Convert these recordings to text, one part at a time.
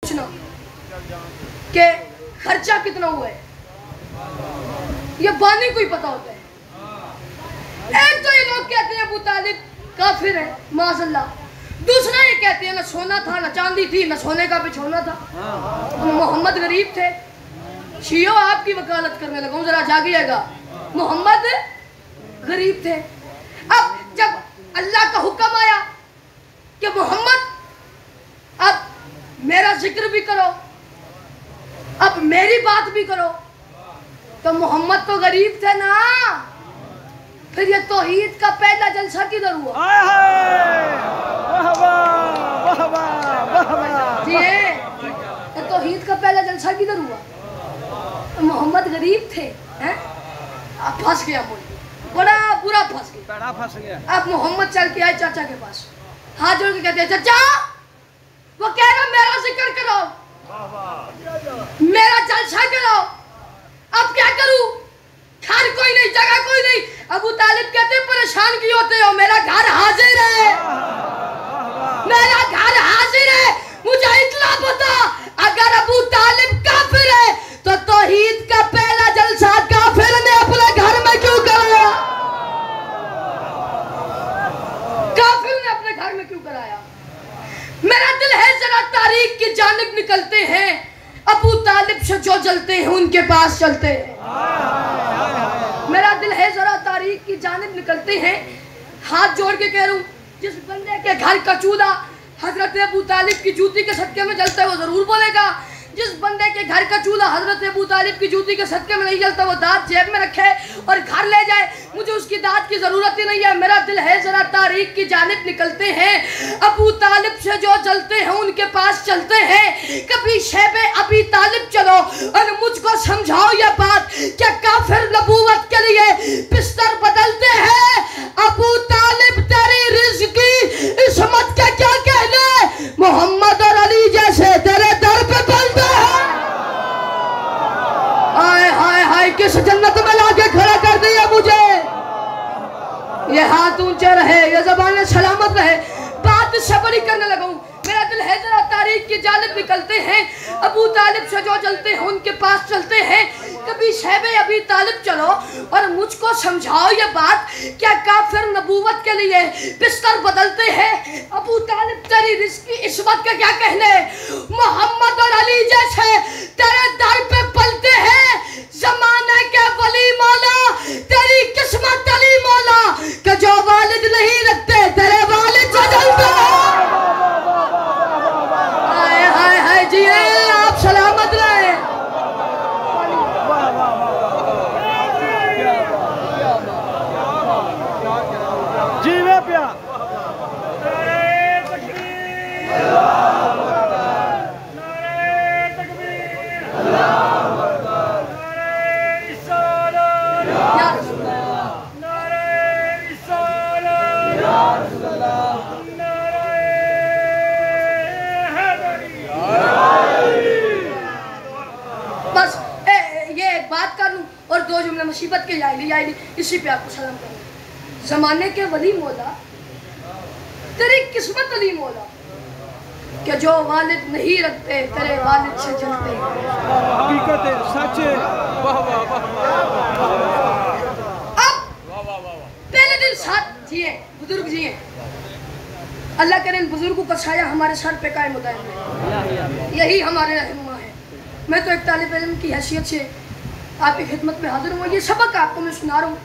पूछना कि खर्चा कितना हुआ है, ये बानी को ही पता होता है। एक तो ये लोग कहते हैं अबू तालिब काफिर है माज़अल्लाह, दूसरा ये कहते हैं ना सोना था ना चांदी थी ना सोने का बिछौना था, मोहम्मद गरीब थे। शियो आपकी वकालत करने लगा हूं, जरा जागिएगा, मोहम्मद गरीब थे। अब जब अल्लाह का हुक्म आया कि मोहम्मद अब मेरा जिक्र भी करो, अब मेरी बात भी करो, तो मोहम्मद तो गरीब थे ना, फिर ये तौहीद का पहला जलसा किधर हुआ? जी तौहीद का पहला जलसा किधर हुआ? मोहम्मद गरीब थे, हैं? अब फंस गया, बड़ा बुरा फंस गया। अब मोहम्मद चल के आए चाचा के पास, हाथ जोड़ के कहते हैं चाचा, वो कह रहा मेरा जिक्र करो, मेरा जलसा करो, अब क्या करूं? घर कोई नहीं, जगह कोई नहीं। अबू तालिब कहते परेशान क्यों होते हो, मेरा घर हाजिर है, मेरा घर हाजिर है, मुझे इतना पता अगर अबू तालिब काफिर है तो तौहीद का पहला जलसा काफिर ने अपने घर में क्यों कराया? काफिर ने अपने घर में क्यों कराया? मेरा दिल है जरा तारीख की जानिब निकलते हैं, अबू तालिब से जो जलते हैं उनके पास चलते हैं। मेरा दिल है जरा तारीख की जानिब निकलते हैं, हाथ जोड़ के कह रहा हूं, जिस बंदे के घर का चूल्हा हजरत अबू तालिब की जूती के सदके में जलता है वो जरूर बोलेगा, जिस बंदे के घर का चूल्हा हजरत अबू तालिब की जूती के सदके में नहीं जलता वो दांत जेब में रखे और घर ले जाए, मुझे उसकी दांत की जरूरत ही नहीं है। मेरा दिल है जरा तारीख की जानिब निकलते हैं, अबू तालिब से जो जलते हैं उनके पास चलते हैं। कभी शैबे अबी तालिब चलो और मुझको समझाओ ये बात, क्या काफिर नबूवत के लिए बिस्तर बदलते हैं? अबू तालिब तेरी रिज़्क़ की इस्मत के क्या कहने, मोहम्मद और अली जैसे तेरे दर पे पलते हैं। हाय हाय हाय, किस जन्नत में लाके खड़ा कर दिया मुझे। ये हाथ ऊंचे रहे, ये ज़बान सलामत रहे, बात से बड़ी करने लगा हूं। मेरा दिल है जरा तारीख की जानिब निकलते हैं, अबू तालिब से जो जलते हैं उनके पास चलते हैं। कभी शैबे अबी तालिब चलो और मुझको समझाओ ये बात, क्या काफिर नबूवत के लिए बिस्तर बदलते हैं? अबू तालिब तेरी रिज़्क़ की इस्मत का क्या कहने, मोहम्मद और अली जैसे तेरे दर पे पलते हैं। जमाने के वली मौला, तेरी किस्मत अली मौला कि जो वालिद नहीं रखते तेरे वालिद से जलते हैं। हाय हाय हाय जी, आप सलामत रहे। जीवे प्या बस ये एक बात कर लूं और दो जुमले मुसीबत के जाएगी, इसी पे आपको सलाम करूं। जमाने के वली मौला, तेरी किस्मत अली मौला कि जो वालिद नहीं रखते तेरे वालिद से जलते हैं। हकीकत है, सच है। वाह वाह वाह। अब पहले दिन साथ जिए, बुजुर्ग जिए, अल्लाह करे इन बुजुर्गों का छाया हमारे सर पे कायम होता है, यही हमारे रहनुमा है। मैं तो एक तालिब इल्म की हैसियत से आपकी खिदमत में हाजिर हूँ, ये सबक आपको मैं सुना रहा हूँ,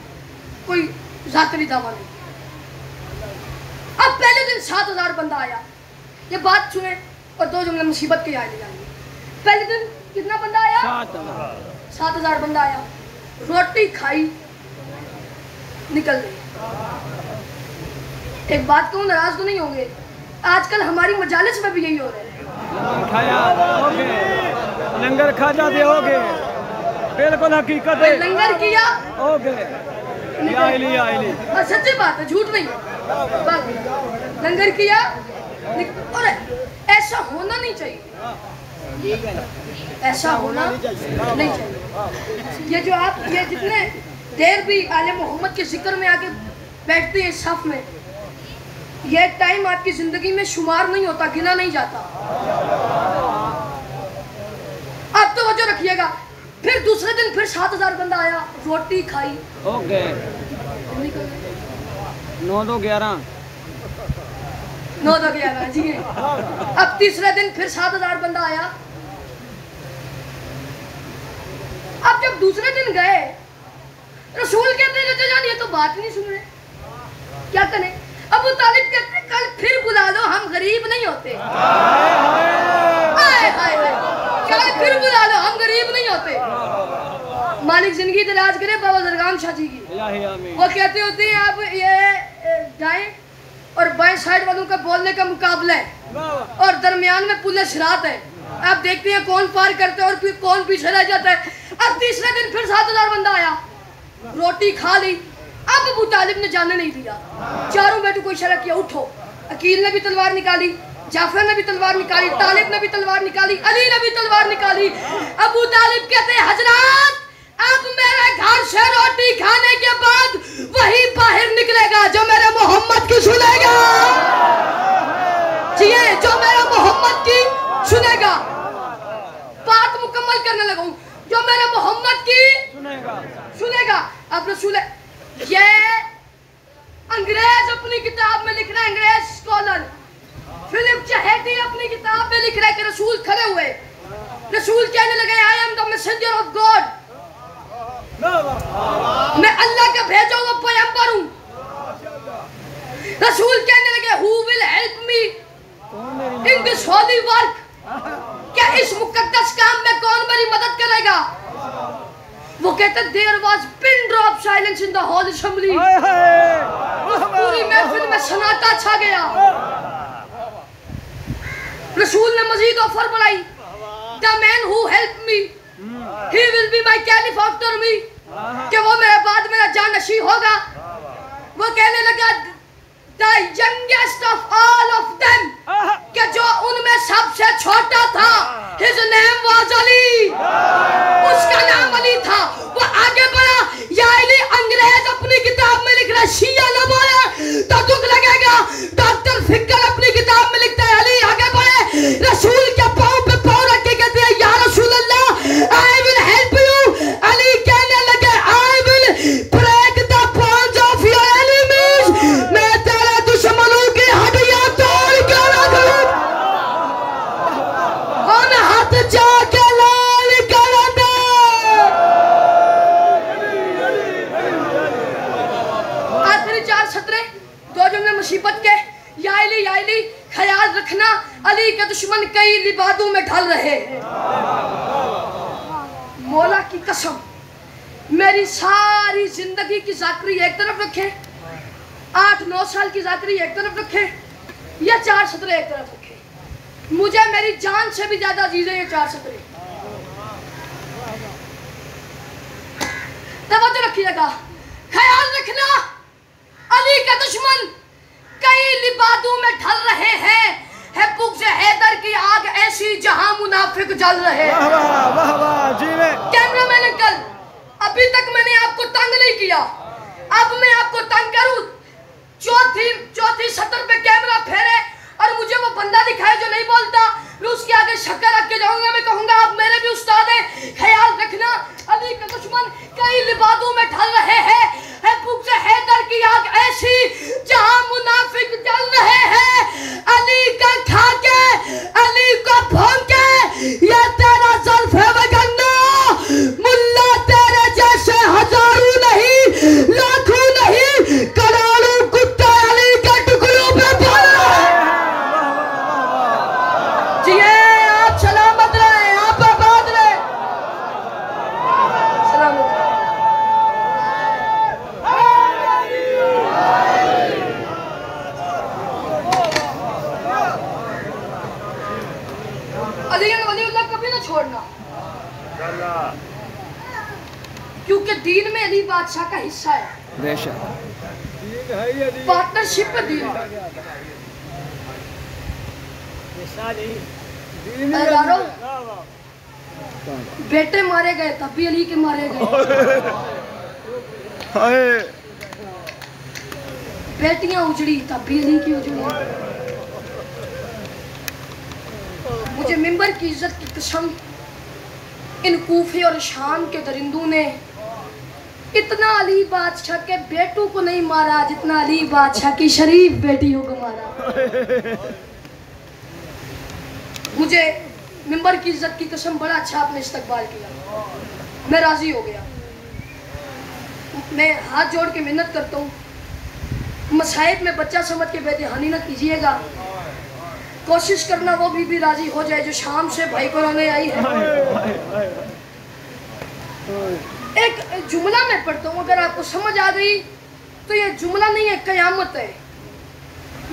कोई ज़ातरी दावा नहीं। अब पहले दिन 7,000 बंदा आया, ये बात सुने और दो जुमले मुसीबत के आए जाएंगे। पहले दिन कितना बंदा आया? 7,000 बंदा आया, रोटी खाई निकल गई। एक बात कहूँ, नाराज तो नहीं होंगे, आजकल हमारी मजालिस में भी यही हो रहा है। खाया होगे, लंगर खा जाते होगे, बिल्कुल हकीकत है। लंगर किया होगे, सच्ची बात है, झूठ नहीं है। लंगर किया और ऐसा होना नहीं चाहिए, ऐसा होना नहीं चाहिए। ये जो आप ये जितने देर भी आले मोहम्मद के जिक्र में आके बैठते हैं सफ में, ये टाइम आपकी जिंदगी में शुमार नहीं होता, गिना नहीं जाता। फिर 7000 बंदा आया, रोटी खाई। ओके 9 2 11 9 2 11 जी। अब तीसरे दिन फिर 7000 बंदा आया। अब जब दूसरे दिन गए, रसूल कहते हैं चाचा जान ये तो बात नहीं सुन रहे, क्या करें? अबू तालिब कहते हैं कल फिर बुला लो, हम गरीब नहीं होते। हाय हाय हाय, कल फिर बुला लो, हम गरीब नहीं होते। मालिक जिंदगी दराज करे बाबा दरगाम शाह जी की। वो कहते होते हैं आप ये जाएं और बाएं साइड वालों का बोलने का मुकाबला है और दरमियान में पुलिस रात है। आप देखते हैं कौन पार करते हैं और कौन पीछे रह जाता है। अब तीसरे दिन फिर 7000 बंदा आया, रोटी खा ली। अब अबू तालिब ने जाने नहीं दिया। चारों बेटों को इशारा किया उठो। अकील ने भी तलवार निकाली, जाफर ने भी तलवार निकाली, तालिब ने भी तलवार निकाली, अली ने भी तलवार निकाली। अबू तालिब कहते हैं हजरात अब मेरे घर से रोटी खाने के बाद वही बाहर निकलेगा जो मेरे मोहम्मद की सुनेगा। जी जो मेरे मोहम्मद की सुनेगा। बात मुकम्मल करने लगा हूं, जो मेरे मोहम्मद की सुनेगा। अब रसूल ये अंग्रेज अपनी किताब में लिख रहे हैं, अंग्रेज स्कॉलर फिलिप चहेती अपनी किताब में लिख रहे हैं कि रसूल खड़े हुए, रसूल कहने लगे I am the messenger of God, मैं अल्लाह का भेजा हुआ पैगंबर हूं। रसूल कहने लगे who will help me in this Holi work, क्या इस मुकद्दस काम में कौन मेरी मदद करेगा? वो कहते there was pin drop silence in the whole assembly. पूरी महफिल में सन्नाटा छा गया। रसूल ने मजीद ऑफर बढ़ाई, the man who help me he will be my caliph after me, कि वो मेरे बाद मेरा जानशी होगा। वो कहने लगा the youngest of all of them, कि जो उनमें सबसे छोटा था, हिज नेम वाज अली, उसका नाम अली था। वो आगे बढ़ा, या अली अंग्रेज अपनी किताब में लिख रहा है शिया न बोले तो दुख लगेगा। डॉक्टर फिक्र अपनी किताब में लिखता है अली आगे बढ़े, रसूल के पांव पे पांव रख के कहते हैं या रसूल Allah I will help you. Ali कहने लगे I will break the bones of your enemies, मैं तेरे दुश्मनों की हड्डियां तोड़ के रख दूं। हम हाथ जाके लाल कर दे। आखिरी 4 सतरे, 2 जुमले मुसीबत के। या अली ख्याल रखना अली के दुश्मन कई लिबादों में ढल रहे हैं। मौला की कसम मेरी सारी जिंदगी की जाकरी एक तरफ रखे, 8-9 साल की जाकरी एक तरफ रखे, या 4 सतरे एक तरफ रखे, मुझे मेरी जान से भी ज्यादा अजीज है ये 4 सतरे। तवज्जो रखिएगा, ख्याल रखना अली के दुश्मन कई लिबादों में ढल रहे हैं, है बुग़्ज़ हैदर की आग ऐसी जहां मुनाफिक जल रहे हैं। कैमरामैन अंकल अभी तक मैंने आपको तंग नहीं किया, अब मैं आपको तंग करूं। चौथी सतर पे कैमरा फेरे और मुझे वो बंदा दिखाए जो नहीं बोलता, मैं उसके आगे शक्कर रख के जाऊंगा। मैं कहूंगा आप मेरे भी उस्ताद हैं। ख्याल रखना अली के दुश्मन कई लिबादों में ढल रहे हैं, है बुग़्ज़ हैदर की आग ऐसी जहां मुनाफिक जल रहे हैं। अली का खाके अली को भोंके ये तेरा ज़ल्फ़ है वगन्ना, मुल्ला तेरे जैसे हजारों नहीं लाखों नहीं करोड़ों कुत्ते अली के टुकड़ों पे पड़े। जी आप सलामत रहे, आप आबाद रहे। सलामत वलीउल्लाह कभी ना छोड़ना, क्योंकि दीन में अली बादशाह का हिस्सा है, पार्टनरशिप में दीन। बेटे मारे गए तब भी अली के मारे गए, बेटियां उजड़ी तब भी अली की उजड़ी। मुझे मिंबर की इज्जत की कसम इन कूफे और शाम के दरिंदों ने इतना अली बादशाह के बेटों को नहीं मारा जितना अली बादशाह की शरीफ बेटियों को मारा। मुझे मिंबर की इज्जत की कसम बड़ा अच्छा आपने इस्तकबाल किया, मैं राजी हो गया। मैं हाथ जोड़ के मिन्नत करता हूँ, मसाइब में बच्चा समझ के बेदहानी न कीजिएगा। कोशिश करना वो भी राजी हो जाए जो शाम से भाई को रोने आई है। एक जुमला मैं पढ़ता हूँ, अगर आपको समझ आ गई तो ये जुमला नहीं है, कयामत है।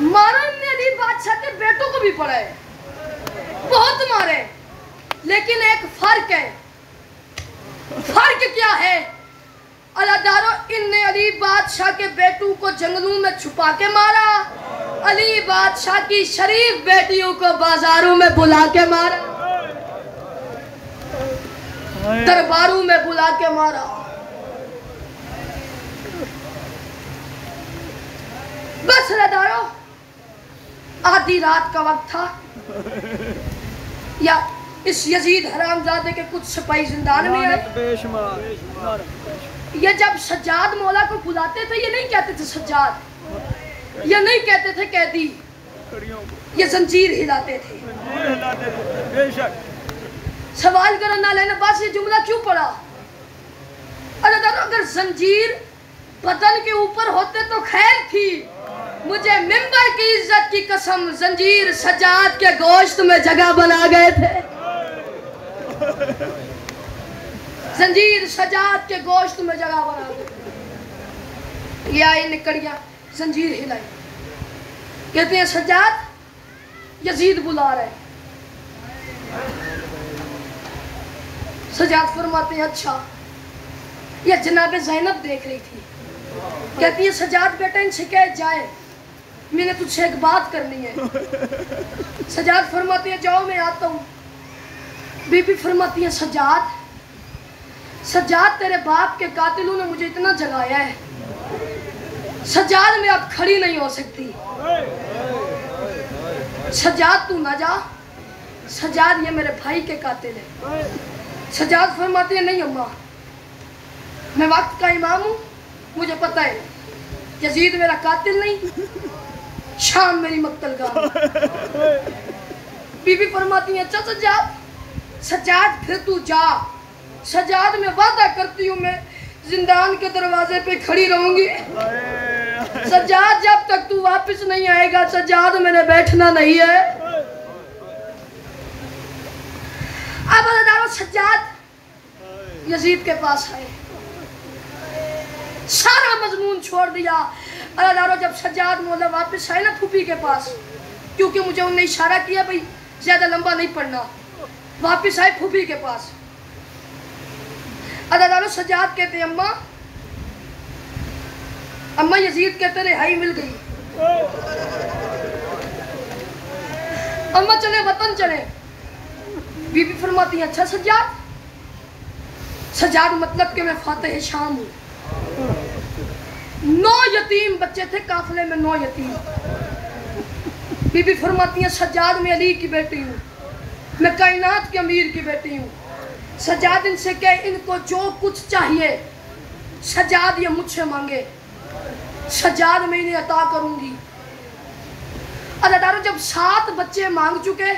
मारा ने अली बादशाह के बेटों को भी पढ़ा है, बहुत मारे, लेकिन एक फर्क है। फर्क क्या है? अल्लाहदारो, इनने अली बादशाह के बेटों को जंगलों में छुपा के मारा, अली बादशाह की शरीफ बेटियों को बाजारों में बुला के मारा, दरबारों में बुला के मारा। बस अल्लाहदारो, आधी रात का वक्त था, या इस यजीद हरामजादे के कुछ सिपाही जिंदान में आए। ये जब सज्जाद मौला को बुलाते थे, ये नहीं कहते थे सज्जाद, ये नहीं कहते थे कैदी, ये जंजीर हिलाते थे। सवाल करना ना लेना, बस ये जुमला क्यों पड़ा? अगर जंजीर बदन के ऊपर होते तो खैर थी, मुझे मिंबर की इज्जत की कसम, जंजीर सज्जाद के गोश्त में जगह बना गए थे। जंजीर सज्जाद के गोश्त में जगह बना गए। ये आई निकड़िया, जंजीर हिलाई, कहते हैं सज्जाद यजीद बुला रहे। सज्जाद फरमाते हैं अच्छा। ये जनाब ज़ैनब देख रही थी, कहती है सज्जाद बेटा इनसे कह जाए, मैंने तुझसे एक बात करनी है। सज्जाद फरमाती है जाओ मैं आता हूँ। बीबी फरमाती है सज्जाद, सज्जाद तेरे बाप के कातिलों ने मुझे इतना जगाया है, सज्जाद मैं अब खड़ी नहीं हो सकती। सज्जाद तू ना जा, सज्जाद ये मेरे भाई के कातिल है। सज्जाद फरमाती है नहीं अम्मा, मैं वक्त का इमाम हूँ, मुझे पता है यजीद मेरा कातिल नहीं, शाम मेरी मक्तलगाह। बीबी फरमाती है अच्छा सज्जाद, सज्जाद फिर तू जा। सज्जाद मैं वादा करती हूँ मैं जिंदान के दरवाजे पे खड़ी रहूंगी। सज्जाद जब तक तू वापस नहीं आएगा, सज्जाद मैंने बैठना नहीं है। अब अल्लाह सज्जाद यजीद के पास आए, सारा मजमून छोड़ दिया। अल्लाह जब सज्जाद मौला वापस आए ना फूफी के पास, क्योंकि मुझे उन्होंने इशारा किया भाई ज्यादा लंबा नहीं पढ़ना, वापस आए फूफी के पास। अल्लाह सज्जाद कहते हैं अम्मा, अम्मा यजीद कहते रिहाई मिल गई, अम्मा चले वतन चले। बीबी फरमाती है अच्छा सज्जाद, सज्जाद मतलब कि मैं फातेह शाम हूँ। 9 यतीम बच्चे थे काफिले में, 9 यतीम। बीबी फरमाती है सज्जाद मैं अली की बेटी हूँ, मैं कायनात के अमीर की बेटी हूँ। सज्जाद इनसे कह इनको जो कुछ चाहिए सज्जाद ये मुझसे मांगे, सज्जाद मैं इन्हें अता करूंगी। अल्लाह जब 7 बच्चे मांग चुके,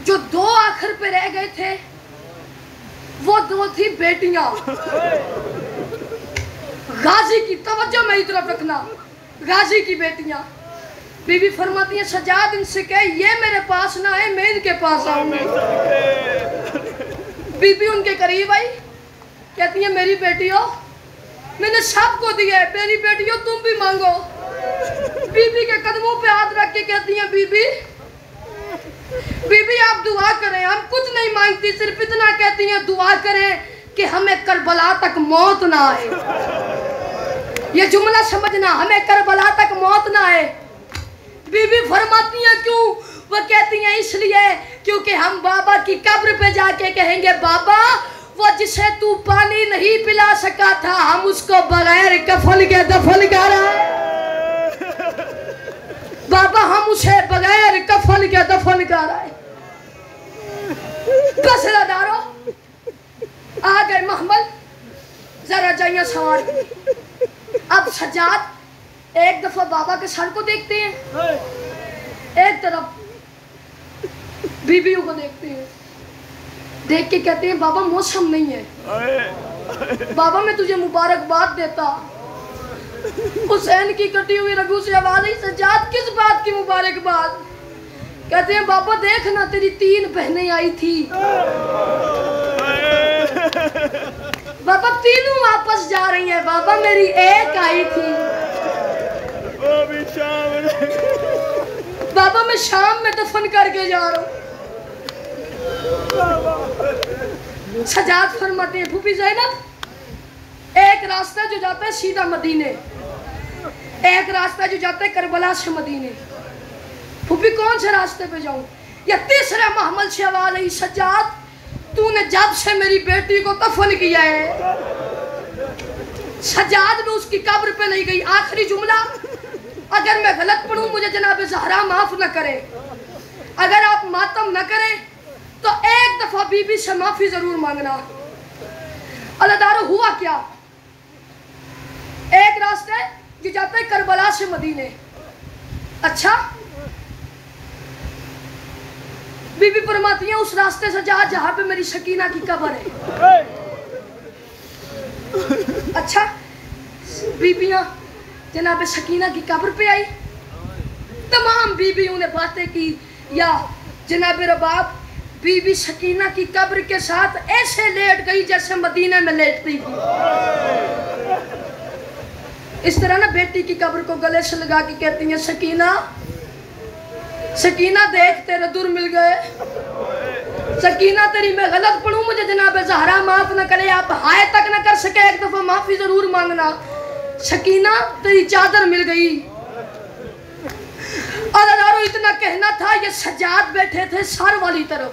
जो 2 आखिर पे रह गए थे वो 2 थी बेटियां। गाजी की तवज्जो मेरी तरफ रखना, गाजी की बेटियां। बीबी फरमाती है सज्जाद इनसे कह ये मेरे पास ना आए, मैं इनके पास आऊंगी। बीबी उनके करीब आई, कहती है मेरी बेटियों मैंने सबको दिया है, मेरी बेटियों तुम भी मांगो। बीबी के कदमों पे हाथ रख के कहती है बीबी बीबी आप दुआ करें, हम कुछ नहीं मांगती, सिर्फ इतना कहती हैं दुआ करें कि हमें करबला तक मौत ना आए। ये जुमला समझना, हमें करबला तक मौत ना आए। बीबी फरमाती है क्यों? वो कहती हैं इसलिए क्योंकि हम बाबा की कब्र पे जाके कहेंगे बाबा वो जिसे तू पानी नहीं पिला सका था हम उसको बगैर कफन के दफन कर आए। बाबा हम उसे बगैर कफन के दफन कर आए। बस दारो घोड़ाइयां सवार की। अब सज्जाद एक दफा बाबा के सर को देखते हैं, एक तरफ बीबियों को देखते हैं, देख के कहते हैं बाबा मौसम नहीं है। बाबा मैं तुझे मुबारकबाद देता। हुसैन की कटी हुई रगू से आवाज आई, सज्जाद किस बात की मुबारकबाद? कहते हैं बाबा देख ना तेरी 3 बहनें आई थी, बाबा तीनों वापस जा रही हैं, बाबा मेरी एक आई थी। बाबा मैं शाम में दफन करके जा रहा हूँ। सज्जाद फरमाते हैं फूफी ज़ैनब, एक रास्ता जो जाता है सीधा मदीने, एक रास्ता जो जाता है करबला से मदीने। फूफी कौन से रास्ते पे जाऊं? या तीसरे महमल से आवाज आई, सज्जाद तूने जब से मेरी बेटी को दफन किया है। सज्जाद में उसकी कब्र पे नहीं गई। आखिरी जुमला, अगर मैं गलत पढ़ूं मुझे जनाब ज़हरा माफ न करे, अगर आप मातम न करें तो एक दफा बीबी से माफी जरूर मांगना। अल्लाहदारो हुआ क्या, एक रास्ता जो जाता है करबला से मदीने। अच्छा, बीबी फरमाती है उस रास्ते से जा जहां पे मेरी सकीना की कब्र है। अच्छा, बीबियां जनाब सकीना की कब्र पे आई, तमाम बीबियों ने बातें की। या जनाब रबाब बीबी सकीना की कब्र के साथ ऐसे लेट गई जैसे मदीने में लेटती थी। इस तरह ना बेटी की कब्र को गले से लगा के कहती हैं, सकीना सकीना देख तेरे दूर मिल गए। सकीना तेरी मैं गलत पढ़ूं मुझे जनाब ज़हरा माफ न करे, आप हाय तक न कर सके, एक दफा माफी जरूर मांगना। सकीना तेरी चादर मिल गई। और अदारो इतना कहना था, ये सज्जाद बैठे थे सर वाली तरफ।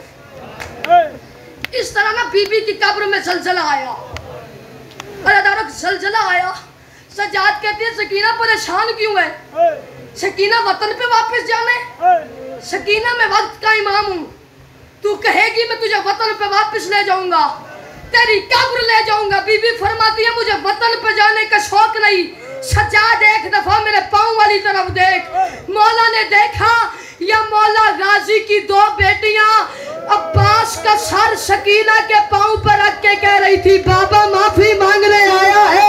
इस तरह ना बीबी की कब्र में जलजला आया। और अदारो जलजला आया, सज्जाद कहती है सकीना परेशान क्यों है? सकीना वतन पे वापस जाना है। सकीना मैं वक्त का इमाम हूँ, तू कहेगी मैं तुझे वतन पे वापस ले जाऊंगा, तेरी कब्र ले जाऊंगा। बीबी फरमाती है मुझे वतन पे जाने का शौक नहीं। सज्जाद एक दफा मेरे पाँव वाली तरफ देख। मौला ने देखा, या मौला गाजी की 2 बेटियां अब्बास का सर सकीना के पाँव पर रख के कह रही थी बाबा माफी मांगने आया है।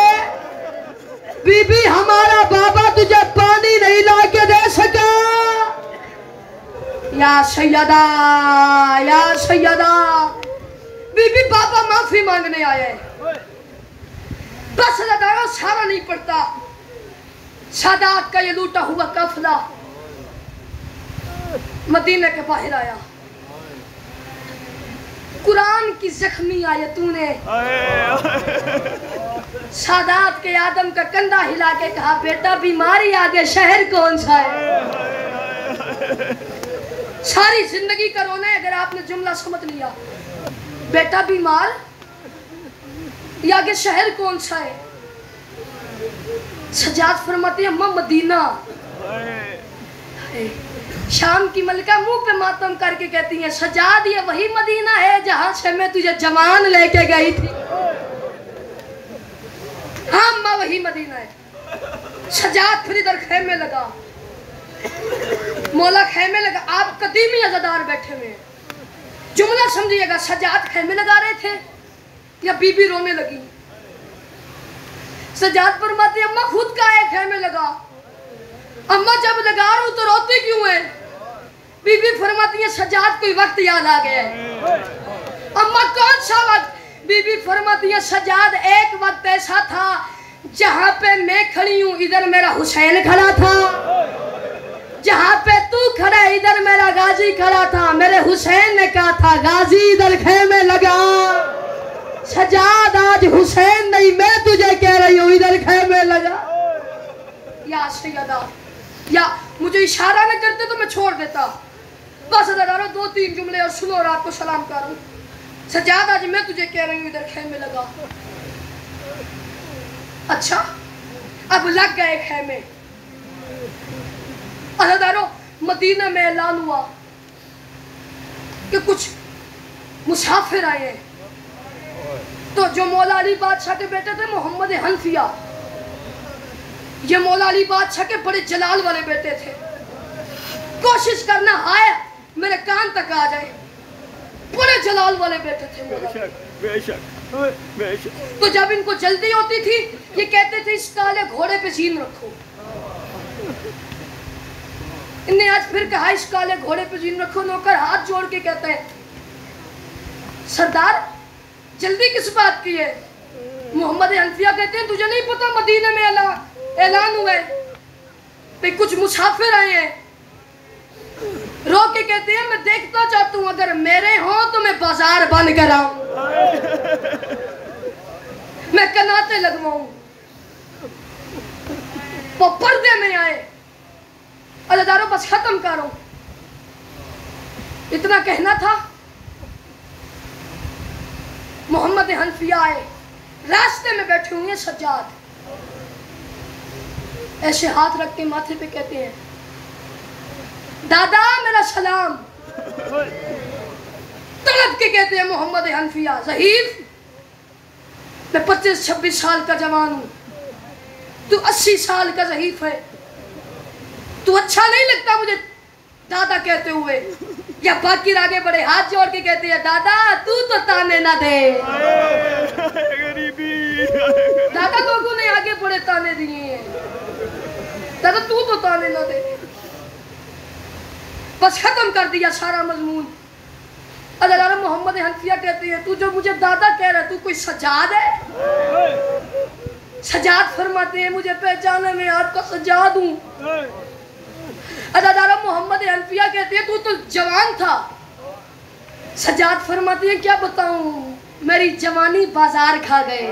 बीबी हमारा बाबा तुझे पानी नहीं ला के दे सका। या सैयदा, या सैयदा, बीबी बाबा माफी मांगने आए। बस लगाओ सारा नहीं पड़ता। सादात का ये लूटा हुआ काफिला मदीने के बाहर आया। कुरान की जख्मी आयतों ने सादात के आदम का कंधा हिला के कहा बेटा बीमारी आगे शहर कौन सा है। सारी जिंदगी का रोना है। अगर आपने जुमला समझ लिया, बेटा बीमार, ये आगे शहर कौन सा है? सज्जाद फरमाती है अम्मा मदीना। शाम की मलिका मुंह पे मातम करके कहती है सज्जाद ये वही मदीना है जहां से मैं तुझे जवान लेके गई थी। हाँ अम्मा वही मदीना है। सज्जाद फिर इधर खेमे लगा, मौला खेमे लगा। आप कदीमी अज़ादार बैठे हुए हैं, जुमला समझिएगा। सज्जाद खेमे लगा रहे थे या बीबी रोने लगी? सज्जाद फरमाती अम्मा खुद का है खेमे लगा। अम्मा जब लगा रहा हूं तो रोती क्यों है? बीबी फरमाती है सज्जाद कोई वक्त याद आ गया है। अम्मा कौन सा वक्त? बीबी फरमाती है सज्जाद एक वक्त ऐसा था जहां पे मैं खड़ी हूं इधर मेरा हुसैन खड़ा था, जहां पे तू खड़ा इधर मेरा गाजी खड़ा था। मेरे हुसैन ने कहा था गाजी इधर खेमे लगा। सज्जाद आज हुसैन नहीं मैं तुझे कह रही हूँ इधर खेमे लगा। या सैयदा, या मुझे इशारा न करते तो मैं छोड़ देता। बस अदारो 2-3 जुमले और सुनो और आपको सलाम करूं। सज्जाद आज मैं तुझे कह रही हूँ इधर खेमे लगा। अच्छा, अब लग गए खेमे। अदारो मदीना में ऐलान हुआ कि कुछ मुसाफिर आए हैं। तो जो मौला अली बादशाह के बेटे थे मोहम्मद हनफिया, ये मौला अली बादशाह के बड़े जलाल वाले बेटे थे। कोशिश करना हाय मेरे कान तक आ जाए, बड़े जलाल वाले बेटे थे मौला। तो जब इनको जल्दी होती थी ये कहते थे इस काले घोड़े पे जीन रखो। इन्हें आज फिर कहा इस काले घोड़े पे जीन रखो। नौकर हाथ जोड़ के कहते हैं सरदार जल्दी किस बात की है? मोहम्मद हनफिया कहते हैं तुझे नहीं पता मदीने में ऐलान हुआ है भाई कुछ मुसाफिर आए हैं। रो के कहते हैं मैं देखना चाहता हूं अगर मेरे हो तो मैं बाजार बंद कराऊं, मैं कनाते लगवाऊं। वो पर्दे में आए, अदादारों बस खत्म करो, इतना कहना था। मोहम्मद हनफिया आए, रास्ते में बैठे हुए सज्जाद ऐसे हाथ रख के माथे पे कहते हैं दादा मेरा सलाम। तड़प के कहते हैं मोहम्मद हनफिया ज़हीफ मैं 25-26 साल का जवान हूं, तू 80 साल का ज़हीफ है, तू अच्छा नहीं लगता मुझे दादा कहते हुए। या बाकी आगे बड़े हाथ जोड़ के कहते हैं दादा तू तो ताने ना दे। दादा लोगों ने आगे बड़े ताने दिए हैं, दादा तू तो ताने ना दे। बस खत्म कर दिया सारा मजमून। अल्लाह मोहम्मद हनफिया कहते हैं तू जो मुझे दादा कह रहा है तू कोई सज्जाद है? सज्जाद फरमाते हैं मुझे पहचाने में आपका सज्जाद हूँ। अदादारा मोहम्मद हनफिया कहते हैं तू तो जवान था। सज्जाद फरमाते हैं क्या बताऊं मेरी जवानी बाजार खा गए,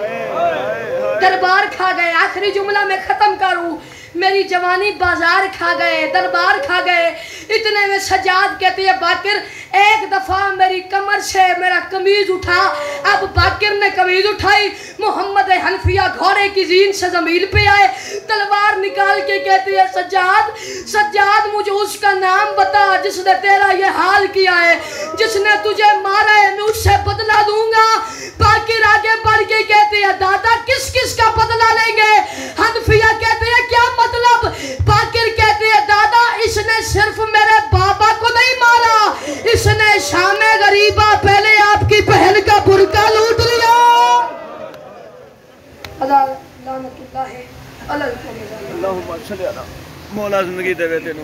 दरबार खा गए। आखिरी जुमला मैं खत्म करूं, मेरी जवानी बाजार खा गए, दरबार खा गए। इतने में सज्जाद कहते हैं बाकिर एक दफा मेरी कमर से मेरा कमीज उठा। अब बाकिर ने कमीज उठाई, मोहम्मद हनफिया घोड़े की जीन से जमीन पे आए, तलवार निकाल के कहते हैं सज्जाद सज्जाद मुझे उसका नाम बता जिसने तेरा ये हाल किया है, जिसने तुझे मारा है मैं उससे बदला दूंगा। बाकिर आगे बढ़ के कहते हैं दादा किस किस का बदला लेंगे? हनफिया कहते हैं क्या मतलब? बाकिर कहते हैं दादा इसने सिर्फ मेरे बाबा को नहीं मारा, इसने शामे गरीबा पहले आपकी बहन का बुरका लूट लिया। अल्लाह लानतुल्लाह है अल्लाह मौला जिंदगी देवे तेनू।